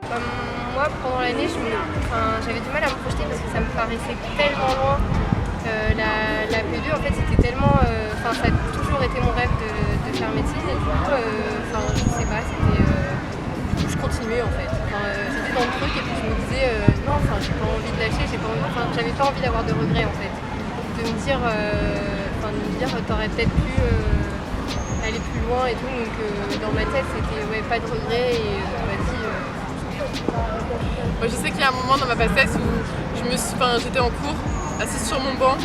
Moi, pendant l'année, j'avais du mal à me projeter parce que ça me paraissait tellement loin. La P2, en fait, c'était tellement. Ça a toujours été mon rêve de faire médecine et du coup, je sais pas, c'était. Du coup, je continuais en fait. J'étais dans le truc et puis je me disais, non, j'ai pas envie de lâcher, j'avais pas envie d'avoir de regrets en fait. De me dire, t'aurais peut-être pu aller plus loin et tout. Donc, dans ma tête, c'était ouais, pas de regrets et vas-y. Moi, je sais qu'il y a un moment dans ma passesse où j'étais en cours, assise sur mon banc,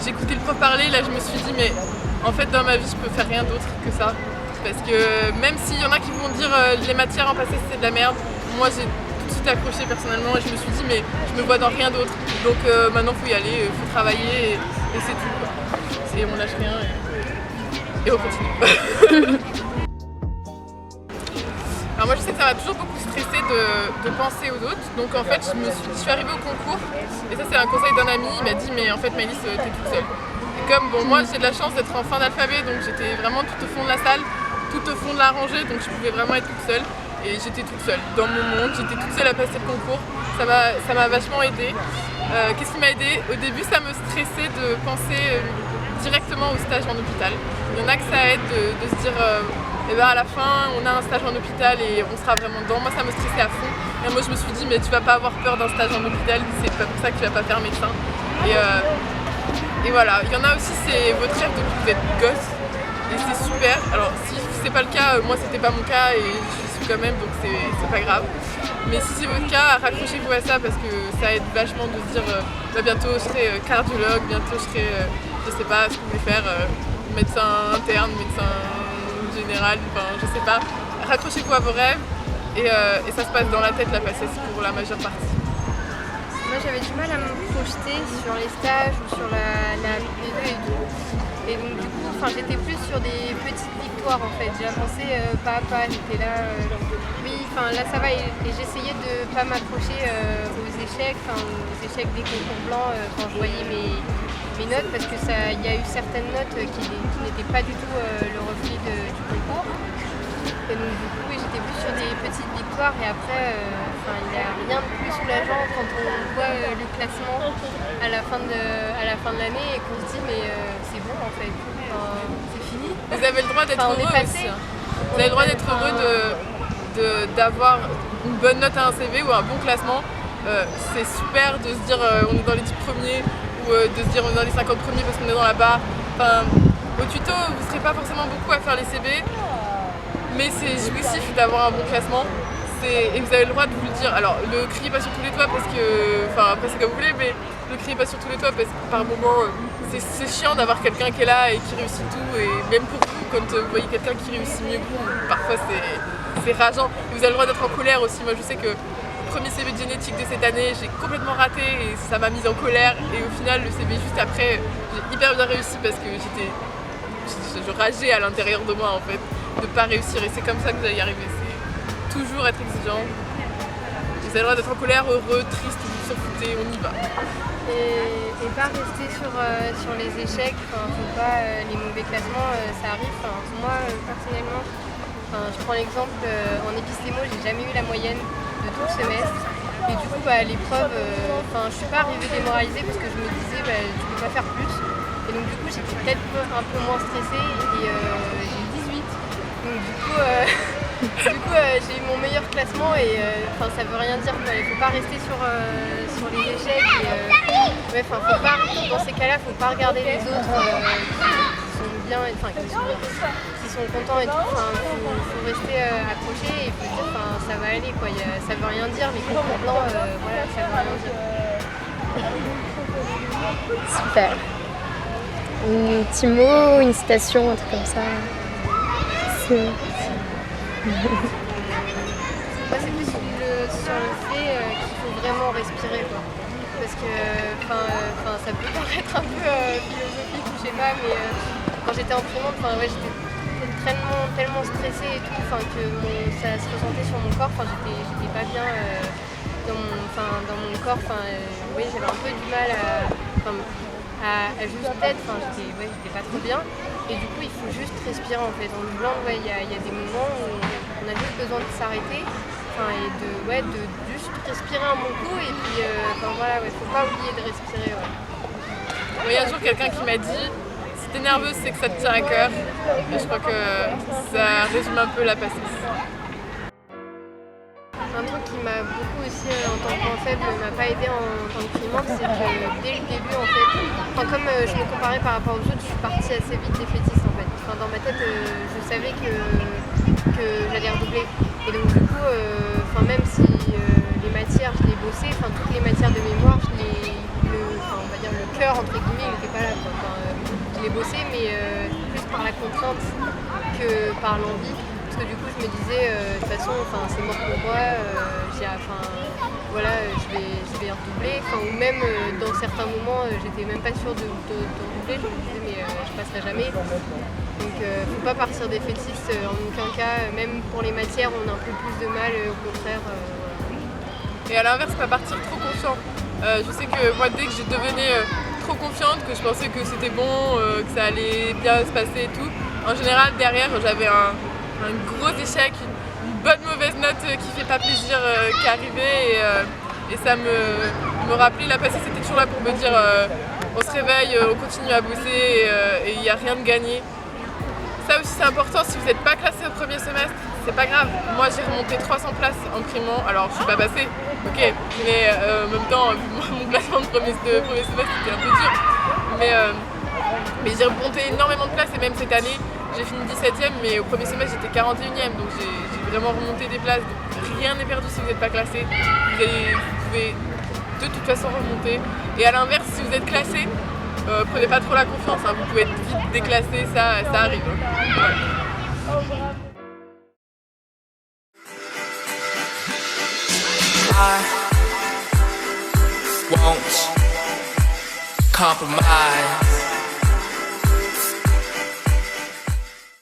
j'écoutais le prof parler, là je me suis dit mais en fait dans ma vie je peux faire rien d'autre que ça. Parce que même s'il y en a qui vont dire les matières en passesse c'est de la merde, moi j'ai tout de suite accroché personnellement et je me suis dit mais je me vois dans rien d'autre. Donc maintenant faut y aller, faut travailler et c'est tout quoi. Et on lâche rien et on continue. Alors moi je sais que ça m'a toujours beaucoup stressé de penser aux autres, donc en fait je suis arrivée au concours et ça c'est un conseil d'un ami, il m'a dit mais en fait Maëlys t'es toute seule. Et comme bon moi j'ai de la chance d'être en fin d'alphabet donc j'étais vraiment tout au fond de la salle, tout au fond de la rangée donc je pouvais vraiment être toute seule et j'étais toute seule dans mon monde, j'étais toute seule à passer le concours, ça m'a vachement aidée. Qu'est-ce qui m'a aidée? Au début ça me stressait de penser directement au stage en hôpital. Il y en a que ça aide de se dire et ben à la fin on a un stage en hôpital et on sera vraiment dedans. Moi ça me stressait à fond. Et moi je me suis dit mais tu vas pas avoir peur d'un stage en hôpital, c'est pas pour ça que tu vas pas faire médecin. Et voilà, il y en a aussi c'est votre rêve depuis que vous êtes gosse et c'est super. Alors si c'est pas le cas, moi c'était pas mon cas et je suis quand même donc c'est pas grave. Mais si c'est votre cas, raccrochez-vous à ça parce que ça aide vachement de se dire bientôt je serai cardiologue, bientôt je serai je sais pas ce que je vais faire, médecin interne, médecin général, je sais pas. Raccrochez-vous à vos rêves et ça se passe dans la tête la passesse pour la majeure partie. Moi j'avais du mal à me projeter sur les stages ou sur la P2 et tout. Et donc du coup j'étais plus sur des petites victoires en fait. J'ai avancé pas à pas, j'étais là. Là ça va et j'essayais de pas m'accrocher aux échecs des concours blancs quand je voyais mes notes parce que il y a eu certaines notes qui n'étaient pas du tout le reflet du concours. Et donc du coup j'étais plus sur des petites victoires et après il n'y a rien de plus soulageant quand on voit le classement à la fin de l'année et qu'on se dit mais c'est bon en fait, c'est fini. Vous avez le droit d'être heureux aussi. Vous avez le droit d'être heureux d'avoir une bonne note à un CV ou un bon classement. C'est super de se dire on est dans les 10 premiers ou de se dire on est dans les 50 premiers parce qu'on est dans la barre. Au tuto vous ne serez pas forcément beaucoup à faire les CV. Mais c'est jouissif d'avoir un bon classement et vous avez le droit de vous le dire. Alors, ne criez pas sur tous les toits parce que. Après c'est comme vous voulez, mais ne criez pas sur tous les toits parce que par moment, c'est chiant d'avoir quelqu'un qui est là et qui réussit tout. Et même pour vous, quand vous voyez quelqu'un qui réussit mieux que vous, parfois c'est rageant. Et vous avez le droit d'être en colère aussi. Moi, je sais que le premier CV de génétique de cette année, j'ai complètement raté et ça m'a mise en colère. Et au final, le CV juste après, j'ai hyper bien réussi parce que je rageais à l'intérieur de moi en fait. De pas réussir et c'est comme ça que vous allez y arriver, c'est toujours être exigeant. Vous avez le droit d'être en colère, heureux, triste, vous s'en foutez, on y va. Et pas rester sur les échecs, faut pas les mauvais classements, ça arrive. Moi personnellement, je prends l'exemple en épistémo, j'ai jamais eu la moyenne de tout le semestre. Et du coup à l'épreuve, je suis pas arrivée démoralisée parce que je me disais tu peux pas faire plus. Et donc du coup j'étais peut-être un peu moins stressée et j'ai eu 18. Donc du coup, j'ai eu mon meilleur classement et ça veut rien dire. Il faut pas rester sur les échecs. Faut pas, dans ces cas-là, faut pas regarder les autres qui sont bien, qui sont contents et tout. Faut rester accroché et faut dire ça va aller quoi. Ça veut rien dire. Les concours blancs, ça veut rien dire. Super. Un petit mot, une citation, un truc comme ça. Moi, c'est plus sur le fait qu'il faut vraiment respirer quoi. Parce que ça peut paraître un peu philosophique ou je sais pas, mais quand j'étais en primaire, j'étais tellement stressée et tout, que ça se ressentait sur mon corps. J'étais pas bien dans mon corps. J'avais un peu du mal à juste tête, j'étais pas trop bien. Et du coup, il faut juste respirer en fait. En blanc, il y a des moments où on a juste besoin de s'arrêter de juste respirer un bon coup et puis voilà, faut pas oublier de respirer. Ouais. Il y a un jour quelqu'un qui m'a dit si t'es nerveuse, c'est que ça te tient à cœur. Et je crois que ça résume un peu la pastis. Un truc qui m'a beaucoup aussi en tant qu'enfant faible m'a pas aidé en tant que primante, c'est que dès le début en fait, comme je me comparais par rapport aux autres, je suis partie assez vite défaitiste en fait. Dans ma tête, je savais que j'allais redoubler. Et donc du coup, même si les matières, je les bossais, toutes les matières de mémoire, on va dire le cœur entre guillemets, il n'était pas là. Je les bossais, mais plus par la contrainte que par l'envie. Parce que du coup je me disais de toute façon c'est mort pour moi, je vais redoubler, ou même dans certains moments j'étais même pas sûre de redoubler, je me disais mais je passerai jamais. Donc faut pas partir défaitiste en aucun cas, même pour les matières on a un peu plus de mal, au contraire. Et à l'inverse, pas partir trop confiant. Je sais que moi dès que je devenais trop confiante, que je pensais que c'était bon, que ça allait bien se passer et tout, en général derrière j'avais un gros échec, une bonne mauvaise note qui fait pas plaisir qui arrivait et ça me rappelait la passée, c'était toujours là pour me dire on se réveille, on continue à bosser et il n'y a rien de gagné. Ça aussi c'est important, si vous n'êtes pas classé au premier semestre, c'est pas grave. Moi j'ai remonté 300 places en primant, alors je suis pas passée, ok, mais en même temps mon classement de premier semestre c'était un peu dur. Mais j'ai remonté énormément de places et même cette année j'ai fini 17ème, mais au premier semestre j'étais 41ème, donc j'ai vraiment remonté des places. Donc rien n'est perdu si vous n'êtes pas classé. Vous pouvez de toute façon remonter. Et à l'inverse, si vous êtes classé, prenez pas trop la confiance, hein. Vous pouvez être vite déclassé, ça arrive. I won't compromise.